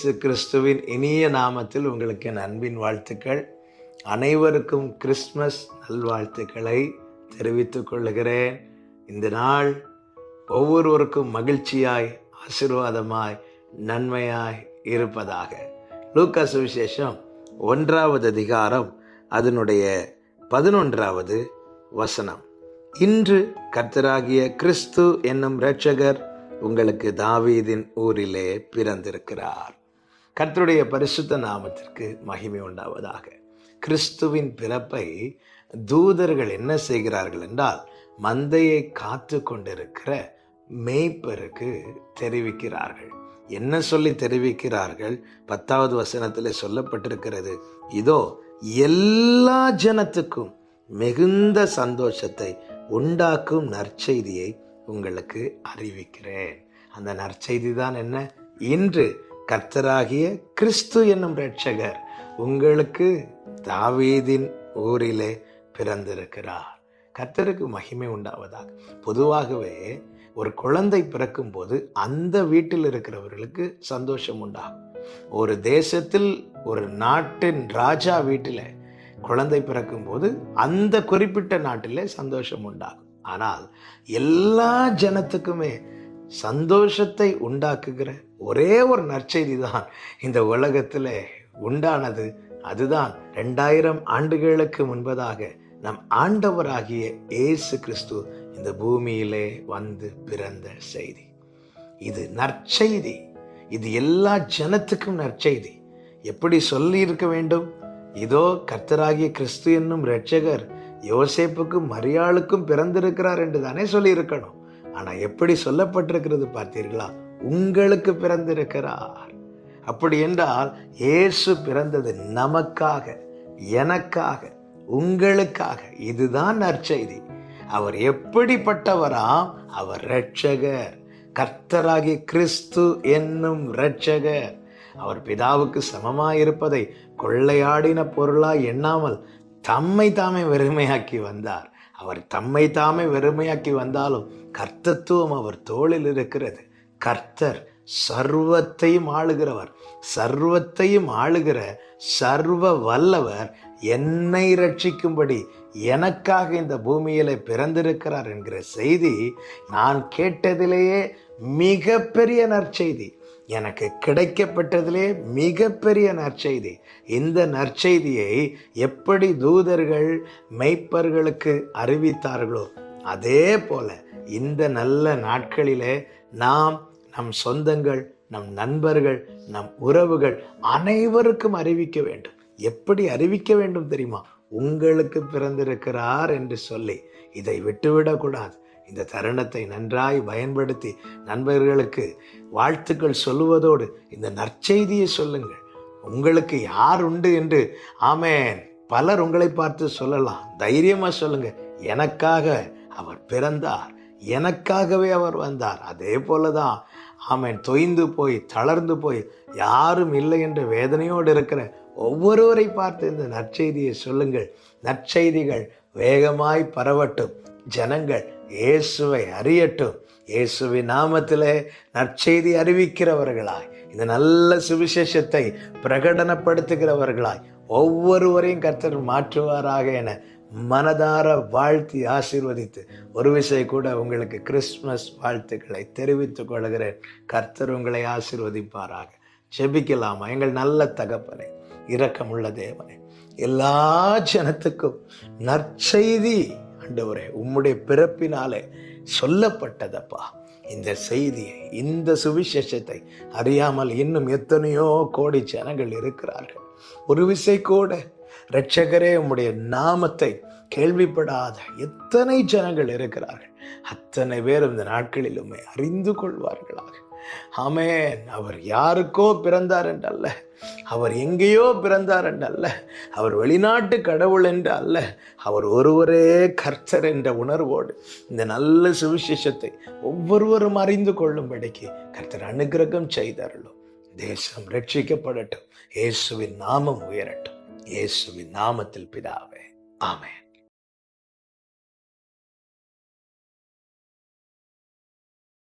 இயேசு கிறிஸ்துவின் இனிய நாமத்தில் உங்களுக்கு என் அன்பின் வாழ்த்துக்கள். அனைவருக்கும் கிறிஸ்மஸ் நல்வாழ்த்துக்களை தெரிவித்துக் கொள்கிறேன். இந்த நாள் ஒவ்வொருவருக்கும் மகிழ்ச்சியாய், ஆசீர்வாதமாய், நன்மையாய் இருப்பதாக. லூக்கா சுவிசேஷம் 1வது அதிகாரம் அதனுடைய 11வது வசனம். இன்று கர்த்தராகிய கிறிஸ்து என்னும் இரட்சகர் உங்களுக்கு தாவீதின் ஊரிலே பிறந்திருக்கிறார். கர்த்தருடைய பரிசுத்த நாமத்திற்கு மகிமை உண்டாவதாக. கிறிஸ்துவின் பிறப்பை தூதர்கள் என்ன செய்கிறார்கள் என்றால், மந்தையை காத்து கொண்டிருக்கிற மேய்ப்பருக்கு தெரிவிக்கிறார்கள். என்ன சொல்லி தெரிவிக்கிறார்கள்? 10வது வசனத்தில் சொல்லப்பட்டிருக்கிறது, இதோ எல்லா ஜனத்துக்கும் மிகுந்த சந்தோஷத்தை உண்டாக்கும் நற்செய்தியை உங்களுக்கு அறிவிக்கிறேன். அந்த நற்செய்தி தான் என்ன? இன்று கர்த்தராகிய கிறிஸ்து என்னும் இரட்சகர் உங்களுக்கு தாவீதின் ஊரிலே பிறந்திருக்கிறார். கர்த்தருக்கு மகிமை உண்டாவதாக. பொதுவாகவே ஒரு குழந்தை பிறக்கும் போது அந்த வீட்டில் இருக்கிறவர்களுக்கு சந்தோஷம் உண்டாகும். ஒரு தேசத்தில் ஒரு நாட்டின் ராஜா வீட்டில் குழந்தை பிறக்கும் போது அந்த குறிப்பிட்ட நாட்டிலே சந்தோஷம் உண்டாகும். ஆனால் எல்லா ஜனத்துக்குமே சந்தோஷத்தை உண்டாக்குகிற ஒரே ஒரு நற்செய்தி தான் இந்த உலகத்தில் உண்டானது. அதுதான் 2000 ஆண்டுகளுக்கு முன்பதாக நம் ஆண்டவராகிய இயேசு கிறிஸ்து இந்த பூமியிலே வந்து பிறந்த செய்தி. இது நற்செய்தி. இது எல்லா ஜனத்துக்கும் நற்செய்தி. எப்படி சொல்லி இருக்க வேண்டும்? இதோ கர்த்தராகிய கிறிஸ்து என்னும் இரட்சகர் யோசேப்புக்கும் மரியாளுக்கும் பிறந்திருக்கிறார் என்று தானே சொல்லி இருக்கணும். ஆனா எப்படி சொல்லப்பட்டிருக்கிறது பார்த்தீர்களா? உங்களுக்கு பிறந்திருக்கிறார். அப்படி என்றால் இயேசு பிறந்தது நமக்காக, எனக்காக, உங்களுக்காக. இதுதான் நற்செய்தி. அவர் எப்படிப்பட்டவராம்? அவர் இரட்சகர், கர்த்தராகிய கிறிஸ்து என்னும் இரட்சகர். அவர் பிதாவுக்கு சமமாயிருப்பதை கொள்ளையாடின பொருளாய் எண்ணாமல் தம்மை தாமே வெறுமையாக்கி வந்தார். அவர் தம்மை தாமே வெறுமையாக்கி வந்தாலும் கர்த்தத்துவம் அவர் தோளில் இருக்கிறது. கர்த்தர் சர்வத்தையும் ஆளுகிறவர், சர்வத்தையும் ஆளுகிற சர்வ வல்லவர் என்னை ரட்சிக்கும்படி எனக்காக இந்த பூமியில பிறந்திருக்கிறார் என்கிற செய்தி நான் கேட்டதிலேயே மிகப்பெரிய நற்செய்தி. எனக்கு கிடைக்கப்பட்டதிலே மிகப்பெரிய நற்செய்தி. இந்த நற்செய்தியை எப்படி தூதர்கள் மெய்ப்பர்களுக்கு அறிவித்தார்களோ அதே போல இந்த நல்ல நாட்களிலே நாம், நம் சொந்தங்கள், நம் நண்பர்கள், நம் உறவுகள் அனைவருக்கும் அறிவிக்க வேண்டும். எப்படி அறிவிக்க வேண்டும் தெரியுமா? உங்களுக்கு பிறந்திருக்கிறார் என்று சொல்லி. இதை விட்டுவிடக்கூடாது. இந்த தருணத்தை நன்றாய் பயன்படுத்தி நண்பர்களுக்கு வாழ்த்துக்கள் சொல்லுவதோடு இந்த நற்செய்தியை சொல்லுங்கள். உங்களுக்கு யார் உண்டு என்று ஆமென் பலர் உங்களை பார்த்து சொல்லலாம். தைரியமா சொல்லுங்க, எனக்காக அவர் பிறந்தார், எனக்காகவே அவர் வந்தார். அதே போலதான் ஆமென் தொய்ந்து போய் தளர்ந்து போய் யாரும் இல்லை என்ற வேதனையோடு இருக்கிற ஒவ்வொருவரை பார்த்து இந்த நற்செய்தியை சொல்லுங்கள். நற்செய்திகள் வேகமாய் பரவட்டும். ஜனங்கள் இயேசுவை அறியட்டும். இயேசுவின் நாமத்திலே நற்செய்தி அறிவிக்கிறவர்களாய், இந்த நல்ல சுவிசேஷத்தை பிரகடனப்படுத்துகிறவர்களாய் ஒவ்வொருவரையும் கர்த்தர் மாற்றுவாராக என மனதார வாழ்த்தி ஆசீர்வதித்து ஒரு விசை கூட உங்களுக்கு கிறிஸ்துமஸ் வாழ்த்துக்களை தெரிவித்துக் கொள்கிறேன். கர்த்தர் உங்களை ஆசீர்வதிப்பாராக. ஜெபிக்கலாமா? எங்கள் நல்ல தகப்பனே, இரக்கமுள்ள தேவனே, எல்லா ஜனத்துக்கும் நற்செய்தி ஆண்டவரே உம்முடைய பிறப்பினாலே சொல்லப்பட்டதப்பா. இந்த செய்தியை, இந்த சுவிசேஷத்தை அறியாமல் இன்னும் எத்தனையோ கோடி ஜனங்கள் இருக்கிறார்கள். ஒரு விசை கூட இரட்சகரே உம்முடைய நாமத்தை கேள்விப்படாத எத்தனை ஜனங்கள் இருக்கிறார்கள். அத்தனை பேர் இந்த நாட்களிலுமே அறிந்து கொள்வார்களாக. ஆமென். அவர் யாருக்கோ பிறந்தார் என்றல்ல, அவர் எங்கேயோ பிறந்தார் என்றல்ல, அவர் வெளிநாட்டு கடவுள் என்று அல்ல, அவர் ஒருவரே கர்த்தர் என்ற உணர்வோடு இந்த நல்ல சுவிசேஷத்தை ஒவ்வொருவரும் அறிந்து கொள்ளும்படிக்கு கர்த்தர் அனுக்கிரகம் செய்தார்களோ. தேசம் ரட்சிக்கப்படட்டும். இயேசுவின் நாமம் உயரட்டும். இயேசுவின் நாமத்தில் பிதாவே, ஆமென்.